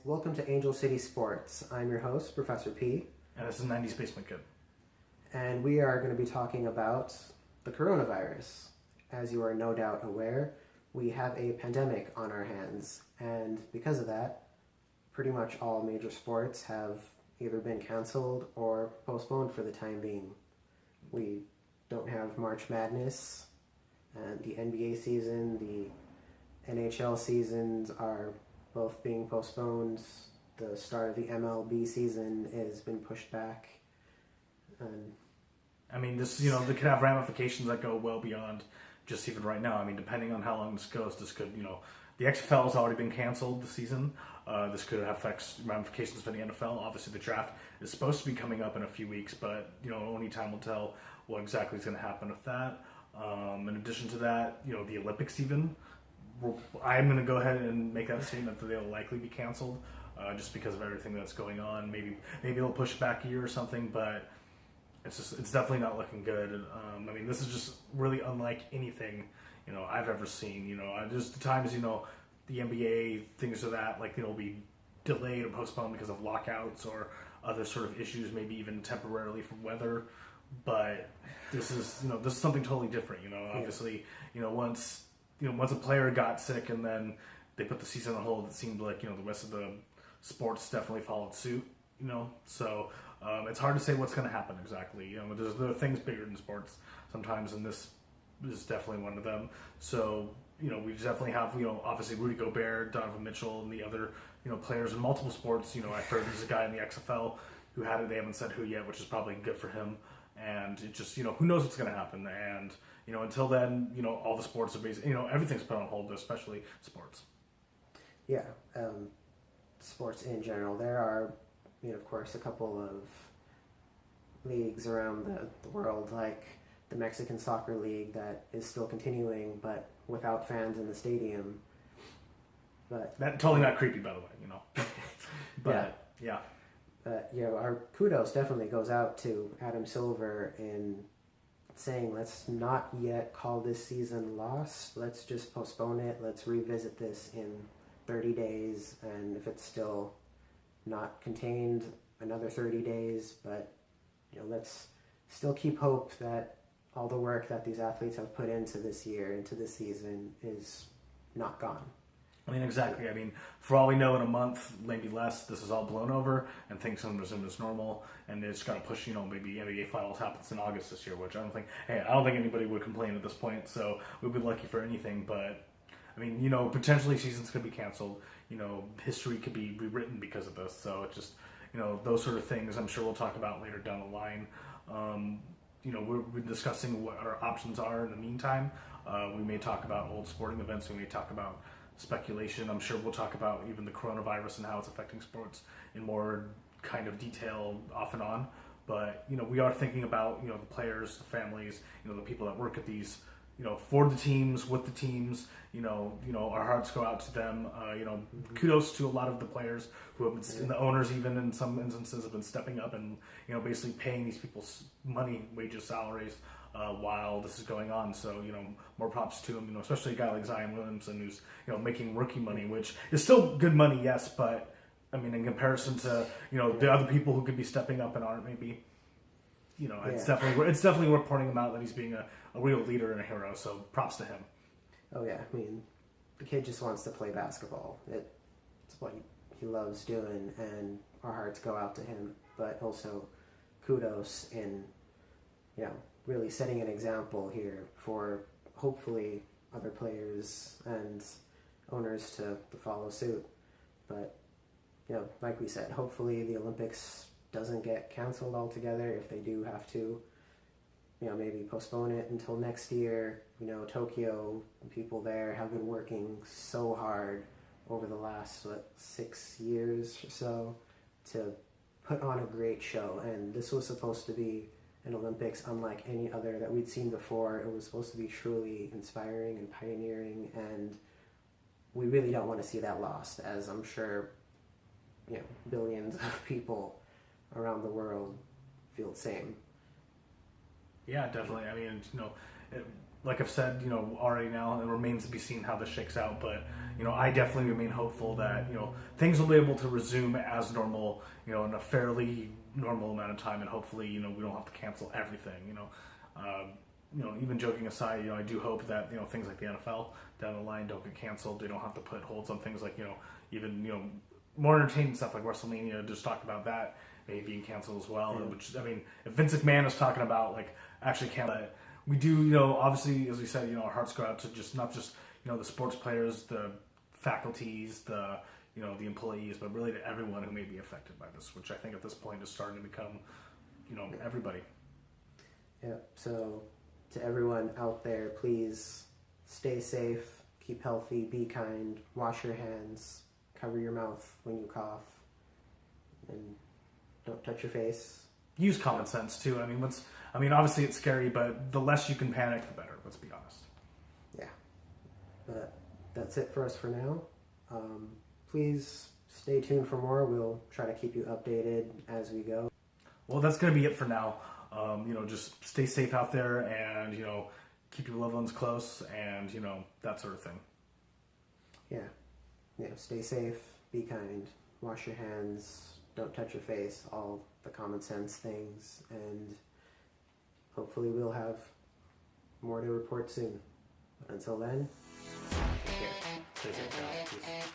welcome to Angel City Sports. I'm your host, Professor P. And this is 90s Basement Kid. And we are going to be talking about the coronavirus. As you are no doubt aware, we have a pandemic on our hands. And because of that, pretty much all major sports have either been canceled or postponed for the time being. We don't have March Madness, and the NBA season, the NHL seasons are both being postponed. The start of the MLB season has been pushed back. And I mean, this could have ramifications that go well beyond just even right now. I mean, depending on how long this goes, this could, the XFL has already been canceled this season. This could have ramifications for the NFL. Obviously, the draft is supposed to be coming up in a few weeks, but, only time will tell what exactly is going to happen with that. In addition to that, the Olympics even. I'm going to go ahead and make that statement that they'll likely be canceled just because of everything that's going on. Maybe they'll push it back a year or something, but it's definitely not looking good. I mean, this is just really unlike anything I've ever seen. Just the times the NBA things of that will be delayed or postponed because of lockouts or other sort of issues, maybe even temporarily from weather. But this is something totally different. Obviously, once a player got sick and then they put the season on hold, it seemed like the rest of the sports definitely followed suit. So it's hard to say what's going to happen exactly. There are things bigger than sports sometimes, and this is definitely one of them. So we definitely have obviously Rudy Gobert, Donovan Mitchell, and the other players in multiple sports. I've heard there's a guy in the XFL who had it. They haven't said who yet, which is probably good for him. And it just who knows what's going to happen. And until then, all the sports are basically everything's put on hold, especially sports. Yeah, sports in general. There are, of course, a couple of leagues around the world, like the Mexican Soccer League, that is still continuing, but without fans in the stadium. But that's totally not creepy, by the way, But yeah. Our kudos definitely goes out to Adam Silver in saying, let's not yet call this season lost. Let's just postpone it. Let's revisit this in 30 days. And if it's still not contained, another 30 days. But, let's still keep hope that all the work that these athletes have put into this year, into this season, is not gone. I mean, exactly. I mean, for all we know, in a month, maybe less, this is all blown over and things can resume as normal. And it's got to push, maybe NBA Finals happens in August this year, which I don't think anybody would complain at this point. So we'd be lucky for anything. But, I mean, potentially seasons could be canceled. History could be rewritten because of this. So it's just, those sort of things I'm sure we'll talk about later down the line. We're discussing what our options are in the meantime. We may talk about old sporting events. We may talk about speculation. I'm sure we'll talk about even the coronavirus and how it's affecting sports in more kind of detail off and on. But, we are thinking about, the players, the families, the people that work at these, for the teams, with the teams, our hearts go out to them. Kudos to a lot of the players who have been, and the owners even in some instances have been stepping up and, basically paying these people's money, wages, salaries, while this is going on. So, more props to him, especially a guy like Zion Williamson who's, making rookie money, which is still good money, yes, but, I mean, in comparison to, the other people who could be stepping up and aren't maybe, it's definitely worth pointing him out that he's being a real leader and a hero, so props to him. Oh, yeah. I mean, the kid just wants to play basketball. It's what he loves doing, and our hearts go out to him, but also kudos in, really setting an example here for hopefully other players and owners to follow suit. But, like we said, hopefully the Olympics doesn't get canceled altogether. If they do have to, maybe postpone it until next year. Tokyo, people there have been working so hard over the last, 6 years or so to put on a great show. And this was supposed to be an Olympics unlike any other that we'd seen before. It was supposed to be truly inspiring and pioneering, and we really don't want to see that lost, as I'm sure billions of people around the world feel the same. Yeah, definitely. I mean, like I've said, already now, it remains to be seen how this shakes out. But I definitely remain hopeful that things will be able to resume as normal, in a fairly normal amount of time, and hopefully, we don't have to cancel everything. Even joking aside, I do hope that things like the NFL down the line don't get canceled. They don't have to put holds on things like even more entertaining stuff like WrestleMania. Just talked about that maybe being canceled as well. Yeah. Which if Vince McMahon is talking about like actually cancel it, we do obviously, as we said, our hearts go out to not just the sports players, the faculties, the the employees, but really to everyone who may be affected by this, which I think at this point is starting to become everybody. Yeah. So to everyone out there, please stay safe, keep healthy, be kind, wash your hands, cover your mouth when you cough, and don't touch your face. Use common sense too. Obviously it's scary, but the less you can panic, the better. Let's be honest. Yeah. But that's it for us for now. Please stay tuned for more. We'll try to keep you updated as we go. Well, that's going to be it for now. Just stay safe out there, and keep your loved ones close, and that sort of thing. Yeah. Stay safe, be kind, wash your hands, don't touch your face, all the common sense things, and hopefully we'll have more to report soon. But until then, take care. Stay safe, guys. Peace.